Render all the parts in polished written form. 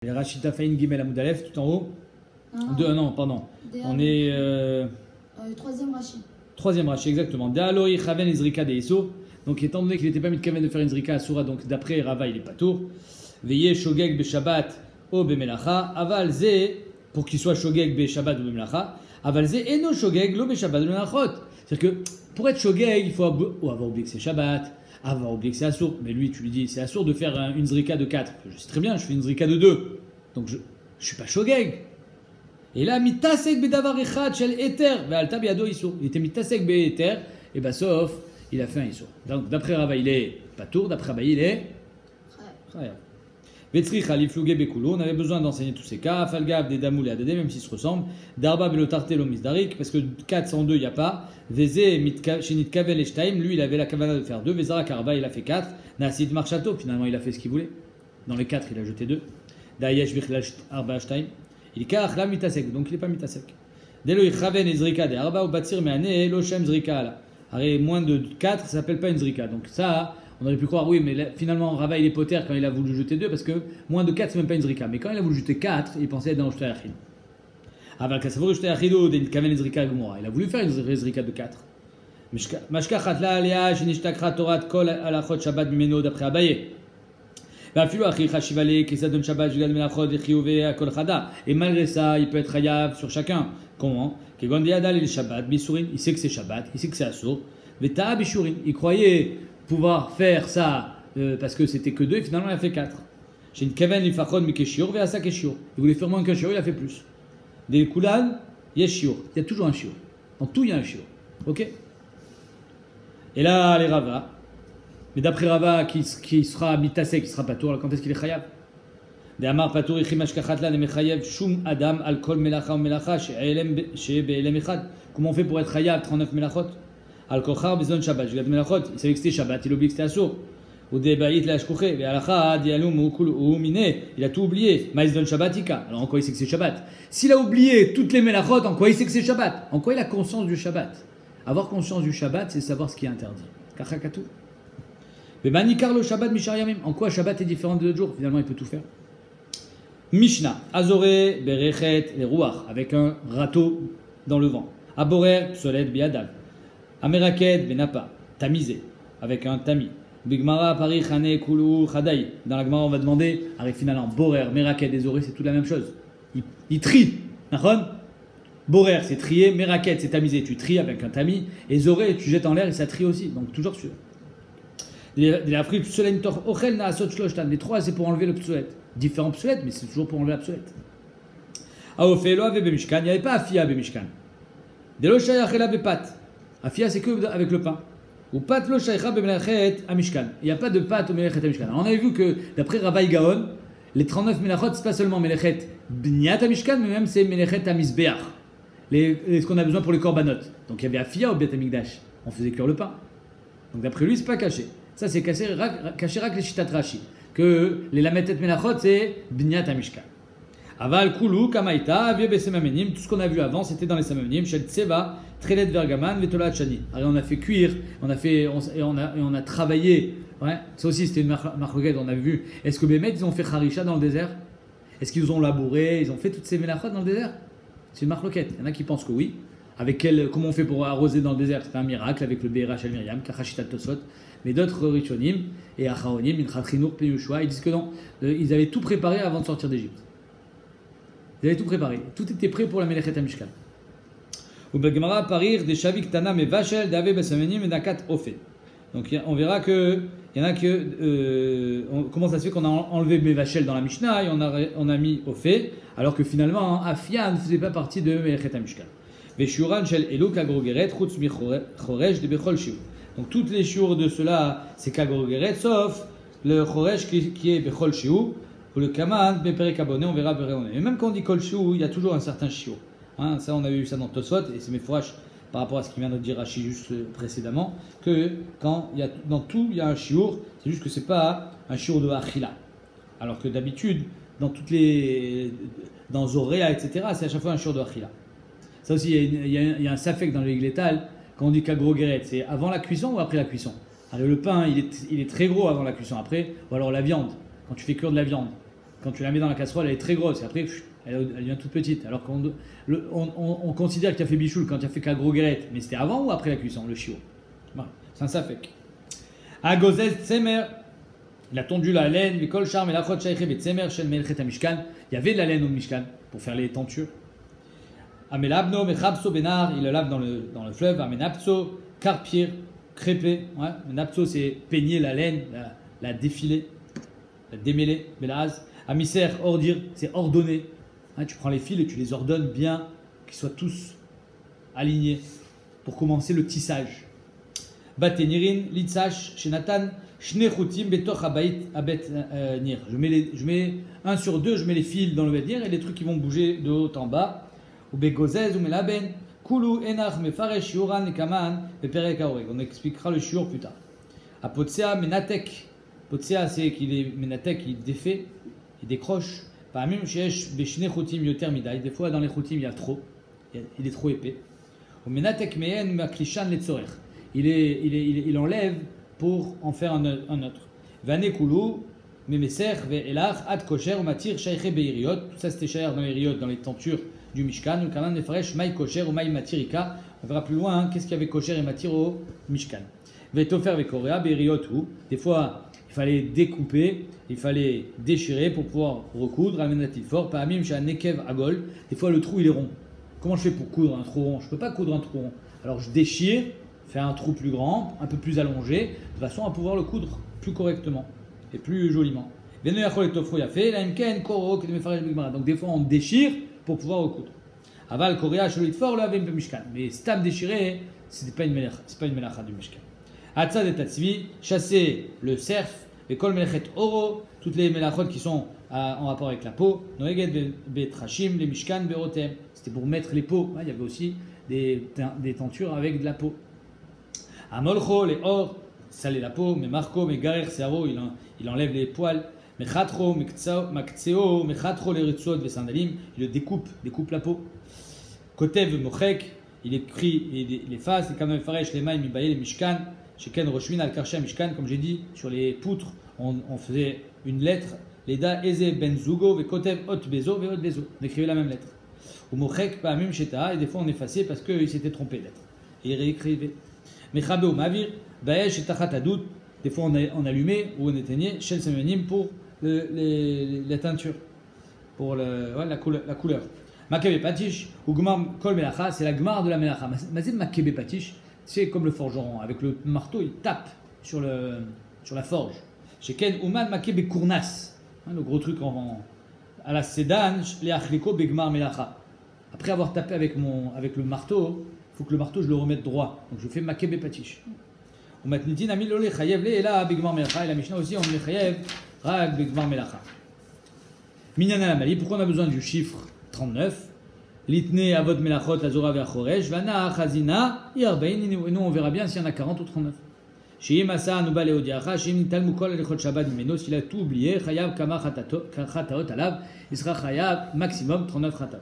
Les Rachita Fain Gimel Amoudalef, tout en haut. Non, pardon. On est. Troisième Rachi. Troisième Rachi, exactement. De'aloi Chaven Izrika de Iso. Donc, étant donné qu'il n'était pas mis de Kaven de faire une Zrika à Soura, donc d'après Rava, il est pas tour. Veillez Shogeg Be Shabbat ou Be Melacha. Aval Ze, pour qu'il soit Shogeg Be Shabbat ou Be Melacha. Aval Ze Eno Shogeg Lo Be Shabbat ou Be Melachot. C'est-à-dire que pour être Shogeg, il faut avoir oublié que c'est Shabbat, avoir oublié que c'est Assour. Mais lui, tu lui dis, c'est Assour de faire une Zrika de 4. Je sais très bien, je fais une Zrika de 2. Donc, je suis pas Shogeg. Et là, mitasek bedavar echad shel eter, ve'alta biado isur. Il était mitasek be'eter, et bah sauf, il a fait un isur. Donc d'après Rava, il est pas tour, d'après Rava, il est chayav. Vetzrich aliflouge bekulo, on avait besoin d'enseigner tous ces cas. Falgav des damoul et adade, même s'ils se ressemblent. Darba belotarte lo misdarik, parce que 402, il n'y a pas. Veze shenit kavel eshtaim, lui, il avait la kavana de faire 2. Vezara karba, il a fait 4. Nasid marchato, finalement, il a fait ce qu'il voulait. Dans les 4, il a jeté 2. Dayesh vichlash arba shtaim. Il est là mitasek, donc il n'est pas mitasek. Dès le chaven ezrika de arba ou batsir meane lo shem zrika là. Arrêt moins de 4, ça s'appelle pas une zrika. Donc ça, on aurait pu croire oui, mais là, finalement Rava il est poter quand il a voulu jeter 2 parce que moins de 4 c'est même pas une zrika. Mais quand il a voulu jeter 4, il pensait être dans le shtai achid. Aval kasavor shtai achido de kaven ezrika gumora. Il a voulu faire une zrika de 4. Mashka chatla alia shenishtakra torat kol alachot shabbat mimeno d'après Abaye. Et malgré ça, il peut être chayav sur chacun. Comment? Il sait que c'est Shabbat, il sait que c'est Assour. Il croyait pouvoir faire ça parce que c'était que 2 et finalement il a fait 4. Il voulait faire moins qu'un shiur, il a fait plus. Des Kulan, il y a shiur. Il y a toujours un shiur. En tout, il y a un shiur. Ok? Et là, les Rava. Mais d'après Rava, qui sera mitasek, qui sera patour, quand est-ce qu'il est chayav? De Amar patour ichimash kachatla ne mechayev shum adam al kol melacha ou melacha she'elem echad. Comment on fait pour être chayav 39 melachot? Al kochar bezon shabbat. Je regarde melachot, il savait que c'était shabbat, il oublie que c'était assour. Ou de baït la shkouché, ve alacha dialum ou mine, il a tout oublié. Maïzdon shabbatika. Alors en quoi il sait que c'est shabbat? S'il a oublié toutes les melachot, en quoi il sait que c'est shabbat? En quoi il a conscience du shabbat? Avoir conscience du shabbat, c'est savoir ce qui est interdit. Kachakatou. En quoi Shabbat est différent de 2 jours? Finalement, il peut tout faire. Mishnah, Azoré, Berechet, les Rouach, avec un râteau dans le vent. Aborer, Psolet, Biadal. Ameraket, Benapa, tamisé, avec un tamis. Bigmara, Paris, Khane, Koulou, Khadaï. Dans la Gemara, on va demander, arrive finalement, Borer, Meraket, Désoré, c'est tout la même chose. Il trie. Borer, c'est trier, Meraket, c'est tamisé. Tu tries avec un tamis. Et Zoré, tu jettes en l'air et ça trie aussi. Donc, toujours sûr. Les 3 c'est pour enlever le psolet. Différents psolet, mais c'est toujours pour enlever la psolet. Il n'y avait pas Afia Bemishkan. Afia c'est que avec le pain. Ou pat lo shaycha bemelachet amishkan. Il n'y a pas de pâte au melechet amishkan. On avait vu que d'après Rabbi Gaon, les 39 melachot, c'est pas seulement melechet bniat amishkan, mais même c'est melechet amizbeach. Ce qu'on a besoin pour les korbanot. Donc il y avait Afia au Bet Amikdash. On faisait cuire le pain. Donc d'après lui, c'est pas caché. Ça, c'est caché rak les shitat Rashi. Que les lametet melachot, c'est bniat amishkan. Aval kulu kamaita avie besemamenim. Tout ce qu'on a vu avant, c'était dans les samamenim. Shel tseva, trelet vergaman, vetolat chani. Alors on a fait cuire, on a travaillé. Ouais. Ça aussi, c'était une marloquette. On a vu. Est-ce que Bémet, ils ont fait harisha dans le désert? Est-ce qu'ils ont labouré? Ils ont fait toutes ces melachot dans le désert? C'est une marloquette. Il y en a qui pensent que oui. Comment on fait pour arroser dans le désert? C'est un miracle avec le Be'era Shel Miriam, Kachashitat Tosot. Mais d'autres Rishonim et Acharonim, Minchatrinour, Peyushua, ils disent que non, ils avaient tout préparé avant de sortir d'Égypte. Ils avaient tout préparé. Tout était prêt pour la Melechet HaMishkan. Ou Begmara parir des Shavik Tanam et Vachel, Dave Besamenim et Nakat Ophé. Donc on verra que il y en a que comment ça se fait qu'on a enlevé Mevachel dans la Mishnah et on a mis Ophé, alors que finalement Afia ne faisait pas partie de Melechet HaMishkan. Veshuran shel Eluk agrogeret chutz mi choresh de bechol shiur. Donc toutes les shiur de cela c'est kagogeret sauf le choresh qui est bechol shiur ou le kaman beperek abonné, on verra bereoné. Mais même quand on dit kol shiur, il y a toujours un certain shiur. Ça on avait vu ça dans Tosfot et c'est mes fourrages par rapport à ce qu'il vient de dire Rashi juste précédemment que quand il y a dans tout il y a un shiur, c'est juste que c'est pas un shiur de achila. Alors que d'habitude dans dans Zoréa etc c'est à chaque fois un shiur de achila. Ça aussi, il y a un safek dans le Yigletal, quand on dit kagro-geret, c'est avant la cuisson ou après la cuisson? Alors le pain, il est très gros avant la cuisson, après, ou alors la viande, quand tu fais cuire de la viande. quand tu la mets dans la casserole, elle est très grosse, et après, elle devient toute petite. Alors on considère que tu as fait bichoul quand tu as fait gros galette, mais c'était avant ou après la cuisson, le chiot? Voilà, c'est un safek. Agozez tsemer, il a tondu la laine, il y avait de la laine au Mishkan pour faire les tentures. Amelabno, mechabso benar, il le lave dans le fleuve. Amenapso, carpir, crêpé. Ouais. Menapso, c'est peigner la laine, la défiler, la démêler. Belaz. Amiser, ordir, c'est ordonner. Hein, tu prends les fils et tu les ordonnes bien, qu'ils soient tous alignés pour commencer le tissage. Batenirin, litsash, shenatan, shnechutim, betoch abait nir. Je mets 1 sur 2, je mets les fils dans le bet nir et les trucs qui vont bouger de haut en bas. Ou begozez ou melaben, kulu enach mefaresh yuran nekaman, beperek aoreg. On expliquera le shiur plus tard. Apotsea menatek. Potsea, c'est qu'il est menatek, il défait, il décroche. Parmi sheesh beshne chutim yoter midai. Des fois dans les chutim il y a trop, il est trop épais. Ou menatek meen maklishan letzorech. Il enlève pour en faire un autre. Vane kulu memeser ve'elach ad kosher ou matir shayche beiriot. Tout ça c'était shayer dans les riot, dans les tentures du Mishkan. Ou kaman nefaresh maï kosher ou maï matirika. On verra plus loin hein, qu'est-ce qu'il y avait kosher et matir au Mishkan. Ve'tofer ve'korea beiriot ou. Des fois il fallait découper, il fallait déchirer pour pouvoir recoudre. Amenatil fort. Pa'amim chez un nekev agol. Des fois le trou il est rond. Comment je fais pour coudre un trou rond? Je peux pas coudre un trou rond. Alors je déchire. Faire un trou plus grand, un peu plus allongé, de façon à pouvoir le coudre plus correctement et plus joliment. Donc des fois on déchire pour pouvoir recoudre. Aval korea sholit for la vem mishkan. Mais stam déchiré, c'est pas une melacha du Mishkan. Hatzad et tatzvi, chasser le cerf, les kol melechet oro, toutes les melachot qui sont en rapport avec la peau. Noeged betrashim, les Mishkan berotem. C'était pour mettre les peaux. Il y avait aussi des tentures avec de la peau. Amolcho, les or, saler la peau, mais marco, mais garer, cerveau, il enlève les poils, mais chatro, maktseo, mais chatro, les ritsuot, les sandalim, il le découpe la peau. Kotev, mochek, il écrit, il efface, les kamel faresh, les mailles, mibaye, les mishkan, sheken roshmin, al karché, mishkan, comme j'ai dit, sur les poutres, on faisait une lettre, leda, eze, ben zugo, ve kotev, hot bezo, ve hot bezo, on écrivait la même lettre. Ou mochek, pa amim, sheta, et des fois on effaçait parce qu'il s'était trompé de lettre. Et il réécrivait. Mechabé ou mavir, baesh et tachat adout, des fois on allumait ou on éteignait, shel semenim pour la teinture, pour la couleur. Makebe patish, ou gmar kol melacha, c'est la gmar de la melacha. Mazim makebe patish, c'est comme le forgeron, avec le marteau il tape sur la forge. Sheken uman makebe kournas, le gros truc à la sédan, les achliko begmar melacha. Après avoir tapé avec le marteau, il faut que le marteau je le remette droit. Donc je fais makebe patish. On m'a dit nami lole chayev le ela begmar melacha et la Mishnah aussi on le chayev rag begmar melacha. Minyana la mali, pourquoi on a besoin du chiffre 39? Litne avot melachot azora ve'achoresh vana chazina yarbein et nous on verra bien s'il y en a 40 ou 39. Sheim asa nuba leodiacha sheim nital mukol alechot shabbat meno s'il a tout oublié chayav kama chataot alav il sera chayav maximum 39 chataot.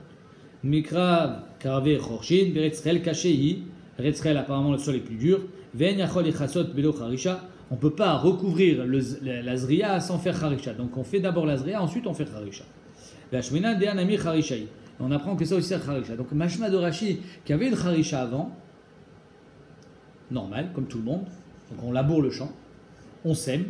Mikra karave chorshin beretzrel kashei. Retzrel apparemment le sol est plus dur. Ven yachol echasot belo charisha. On ne peut pas recouvrir la zriya sans faire charisha. Donc on fait d'abord la zriya, ensuite on fait charisha. La shmina de anami charishai. On apprend que ça aussi c'est charisha. Donc mashma de Rashi qui avait une charisha avant, normal comme tout le monde. Donc on laboure le champ, on sème,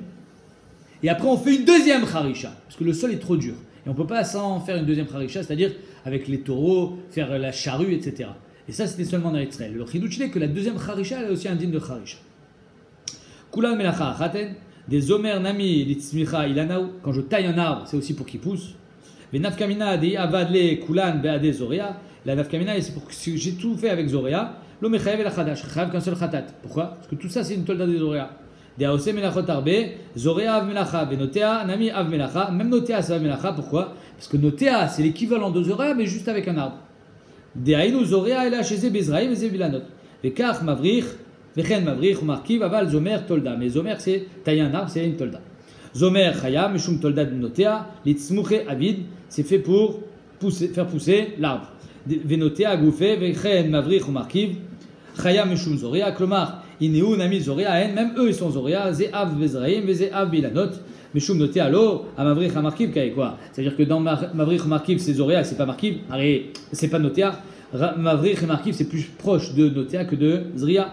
et après on fait une deuxième charisha parce que le sol est trop dur. Et on ne peut pas sans faire une deuxième charisha, c'est-à-dire avec les taureaux, faire la charrue, etc. Et ça, c'était seulement dans Eretzrel. Le chidouch est que la deuxième charisha, elle est aussi indigne de charisha. Kulal melacha achaten, des omer nami litzmicha ilanaou. Quand je taille un arbre, c'est aussi pour qu'il pousse. Ve nafkamina de avadle kulan beade zoria. La nafkamina, c'est pour que j'ai tout fait avec zoria. Lo mechayev el achadash, chayav qu'un seul khatat. Pourquoi? Parce que tout ça, c'est une tolda des zoria. De aose melachot arbe, zoria av melacha, ve notea nami av melacha. Même notea, c'est av melacha. Pourquoi? Parce que notea, c'est l'équivalent de zoria, mais juste avec un arbre. Dehainu zorea ela sheze bezraim et zevilanot. Vekach mavrich, vechen mavrich ou markiv aval zomer tolda. Mais zomer c'est tailler un arbre, c'est une tolda. Zomer chaya mishum tolda de notea litzmuche avid, c'est fait pour faire pousser l'arbre. Venotea goufé vechen mavrich ou markiv chaya mishum zorea. Klomar ineu nami zorea en, même eux ils sont zorea. Ze av bezraim ve ze av bilanot. Meshum noté à l'eau, à Mavrich à Markiv, quoi. C'est-à-dire que dans Mavrich Markiv, c'est Zoréa, c'est pas Markiv. Allez, c'est pas Notéa. Mavrich et Markiv, c'est plus proche de Notéa que de Zria.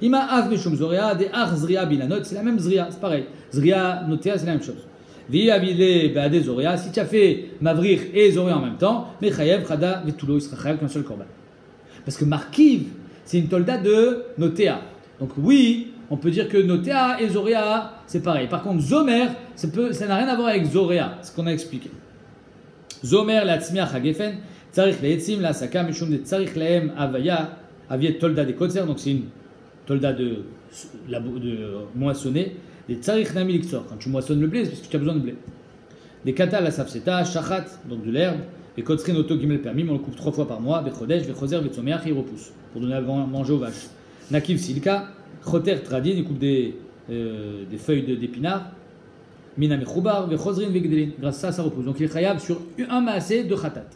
Ima Av Meshum Zoréa, des Ar Zria Bilanot, c'est la même Zria, c'est pareil. Zria, Notéa, c'est la même chose. Vi Abile Beade Zoréa, si tu as fait Mavrich et Zoréa en même temps, Mechayev, Khada, Vetulo, il sera Chayev qu'un seul korban. Parce que Markiv, c'est une tolda de Notéa. Donc oui, on peut dire que Notéa et Zoréa, c'est pareil. Par contre, Zomer, ça n'a rien à voir avec Zoréa, ce qu'on a expliqué. Zomer, la tzmiach hagefen, tzarich le'etzim, la saka, mishum de tzarich le'em avaya, aviet tolda de kotzer, donc c'est une tolda de moissonner. Des tzarich nami liktsor, quand tu moissonnes le blé, c'est parce que tu as besoin de blé. Des kata, la safseta, shachat, donc de l'herbe, et kotzrin auto gimel permis, on le coupe 3 fois par mois, bechodesh, vechozer, vetzomeach, et il repousse, pour donner à manger aux vaches. Nakiv silka, choter tradin, il coupe des feuilles d'épinards. Mina mechoubar, vechozrin, vegdelin. Grâce à ça, ça repousse. Donc il est chayav sur un maasé de khatat.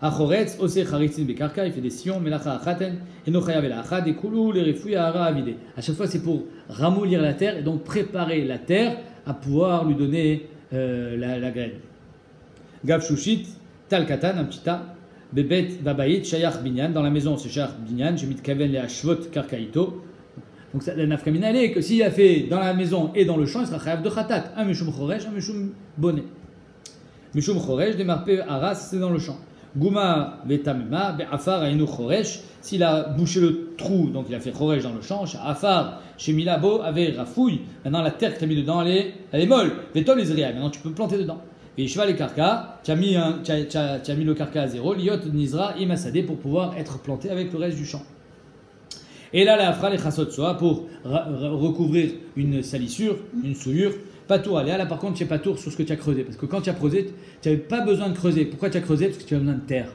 Achoretz, ose charitzin bekarka, il fait des sillons, melacha achaten, et no chayav el achad, et koulou, les refouilles à hara avidé. À chaque fois, c'est pour ramollir la terre et donc préparer la terre à pouvoir lui donner la graine. Gav shushit, tal katan, un petit tas. Bebet babayit, shayach binyan, dans la maison c'est shayach binyan, j'ai mis de kaven les ashvot karkaito. Donc la nafkamina elle est que s'il a fait dans la maison et dans le champ, il sera chayav de khatat, un meshum choresh, un meshum bonnet. Meshum choresh, démarpe aras, c'est dans le champ. Gouma vetamema, be'afar ainu choresh, s'il a bouché le trou, donc il a fait choresh dans le champ, afar, chez Milabo, avait rafouille, maintenant la terre que tu as mis dedans elle est molle, vetol isria, maintenant tu peux planter dedans. Et cheval et karka, tu as mis le karka à zéro, liot nizra imasade pour pouvoir être planté avec le reste du champ. Et là, la afra les chassot soa pour recouvrir une salissure, une souillure. Patour aléa, là par contre, tu es patour sur ce que tu as creusé. Parce que quand tu as creusé, tu n'avais pas besoin de creuser. Pourquoi tu as creusé? Parce que tu avais besoin de terre.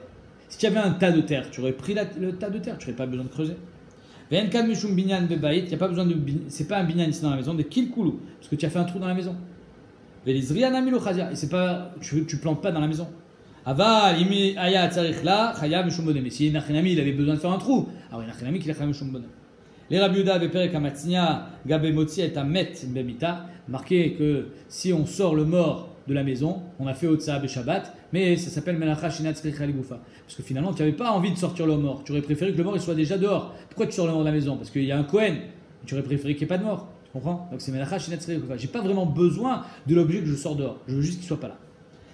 Si tu avais un tas de terre, tu aurais pris le tas de terre, tu n'aurais pas besoin de creuser. Ve'enkan mishum binyan bebaït, il n'y a pas besoin de. C'est pas un binyan ici dans la maison, de kilkoulou. Parce que tu as fait un trou dans la maison. Et c'est pas, tu plantes pas dans la maison. Aval, imi aya tzarich la, chaya mishum bonem. Mais si Nachinami il avait besoin de faire un trou, alors Nachinami qu'il a chaya mishum bonem. Les Rabiuda beperek amatznia gabe motzi et amet bemita, marqué que si on sort le mort de la maison, on a fait otsa be Shabbat, mais ça s'appelle melacha shinat tzarich ligoufa. Parce que finalement tu n'avais pas envie de sortir le mort, tu aurais préféré que le mort il soit déjà dehors. Pourquoi tu sors le mort de la maison? Parce qu'il y a un Kohen, tu aurais préféré qu'il n'y ait pas de mort. Comprends? Donc c'est melacha shinat tzarich ligoufa. J'ai pas vraiment besoin de l'objet que je sors dehors, je veux juste qu'il soit pas là.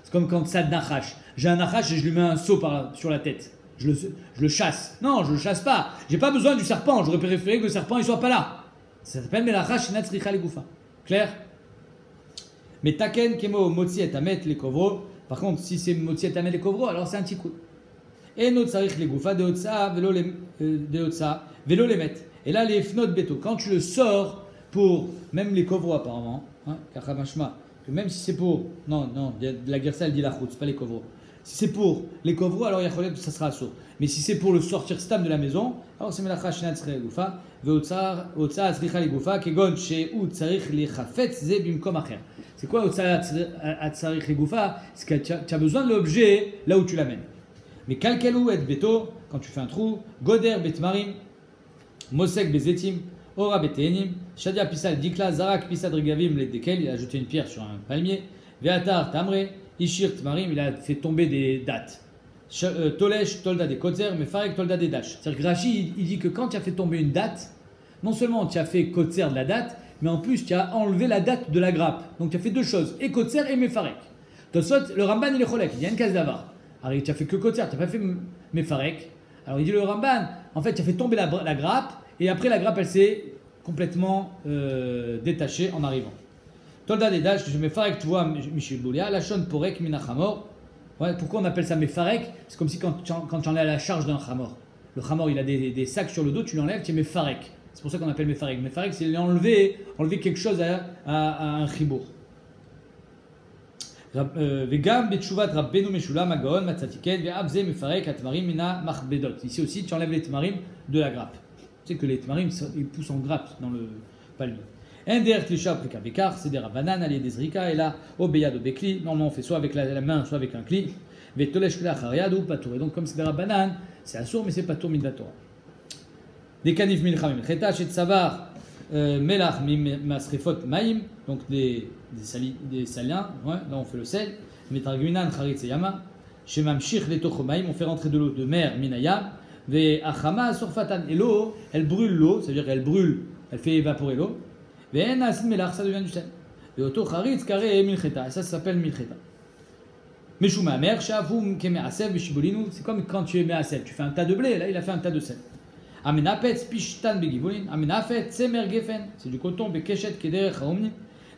C'est comme quand ça nachash. J'ai un nachash et je lui mets un seau sur la tête. Je le chasse. Non, je le chasse pas. J'ai pas besoin du serpent. J'aurais préféré que le serpent il soit pas là. Ça s'appelle melacha shinat tzarich ligoufa. Clair? Mais taken kemo motzi et amet les kovro. Par contre, si c'est motzi et amet les kovro, alors c'est un petit coup. Et no tzarich ligoufa de otsa velo les met. Et là les fnot beto. Quand tu le sors pour même les kovro apparemment, kachamashma. Même si c'est pour. Non, la guerre elle dit la route, c'est pas les kovro. Si c'est pour les kovro, alors yacholeb, ça sera assaut. Mais si c'est pour le sortir stam de la maison, alors c'est melacha shinat tzarich ligoufa, veotsa tzarich ligoufa, kegon sheu tzarich lichafetz ze bimkom acher. C'est quoi otsa tzarich ligoufa? C'est que tu as besoin de l'objet là où tu l'amènes. Mais kalkelou et beto, quand tu fais un trou, goder betmarim, mosek bezetim, ora betenim, shadia pisal dikla, zarak pisad regavim les dekel, il a jeté une pierre sur un palmier, veatar tamre, ishir tmarim, il a fait tomber des dattes. Tolesh tolda des kotzer, mais farek tolda des dash. C'est-à-dire que Rashi, il dit que quand tu as fait tomber une date, non seulement tu as fait kotzer de la date, mais en plus tu as enlevé la date de la grappe. Donc tu as fait deux choses, et kotzer et mefarek. Tosot, le Ramban il est cholek, il y a une case d'avar. Alors tu as fait que kotzer, tu n'as pas fait mefarek. Alors il dit le Ramban, en fait tu as fait tomber la grappe, et après la grappe elle s'est complètement détachée en arrivant. Tolda des dash, je mefarek, tu vois, Michel Boulia, la shon porek minachamor. Ouais, pourquoi on appelle ça mefarek? C'est comme si quand tu enlèves la charge d'un chamor. Le chamor il a des sacs sur le dos, tu l'enlèves, tu es mefarek. C'est pour ça qu'on appelle mefarek. Mefarek c'est enlever quelque chose à un chibour. Vegam betchuvat rabbenu meshulam agaon matzatiken ve'abze mefarek atmarim mina machbedot. Ici aussi tu enlèves les tmarim de la grappe. Tu sais que les tmarim ils poussent en grappe dans le palmier. Ender tlisha prikabekar, c'est des rabanan, alliés des zrika, et là, au beyad au bekli, normalement on fait soit avec la main, soit avec un cli, vetolesh kla chariad ou patour. Et donc comme c'est des rabanan, c'est assour, mais c'est patour midvatora. Des kanif milcham milcheta, chez tsavar, Melach masrefot maïm, donc des saliens, ouais, là on fait le sel. Metarguinan charitz yama, shemamshich letoch maïm, on fait rentrer de l'eau de mer minayam, ve achama surfatan, et l'eau, elle brûle l'eau, c'est-à-dire qu'elle brûle, elle fait évaporer l'eau. Ve en asin melach, ça devient du sel. Ve oto charitz kare milcheta, et ça s'appelle milcheta. Meshuma mer, shavum keme asev beshibolinu, c'est comme quand tu es me'asev, tu fais un tas de blé, là il a fait un tas de sel. Amenapet pishtan begivulin, amenafet tsemer gefen, c'est du coton, bekeshet kederech haomni,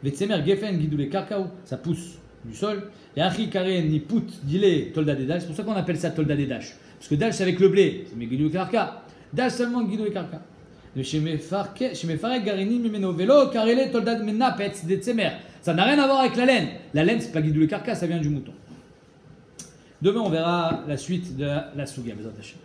ve tsemer gefen gidoule karkaou, ça pousse du sol. Et achi kare ni put dile tolda de dash, c'est pour ça qu'on appelle ça tolda de dash, parce que dash c'est avec le blé, c'est gidoule karka, dash seulement gidoule karka. Chez mes farek garini mimeno velo karele tolda de menapet de tsemer, ça n'a rien à voir avec la laine c'est pas gidoule karka, ça vient du mouton. Demain on verra la suite de la souga, Bezrat Hashem.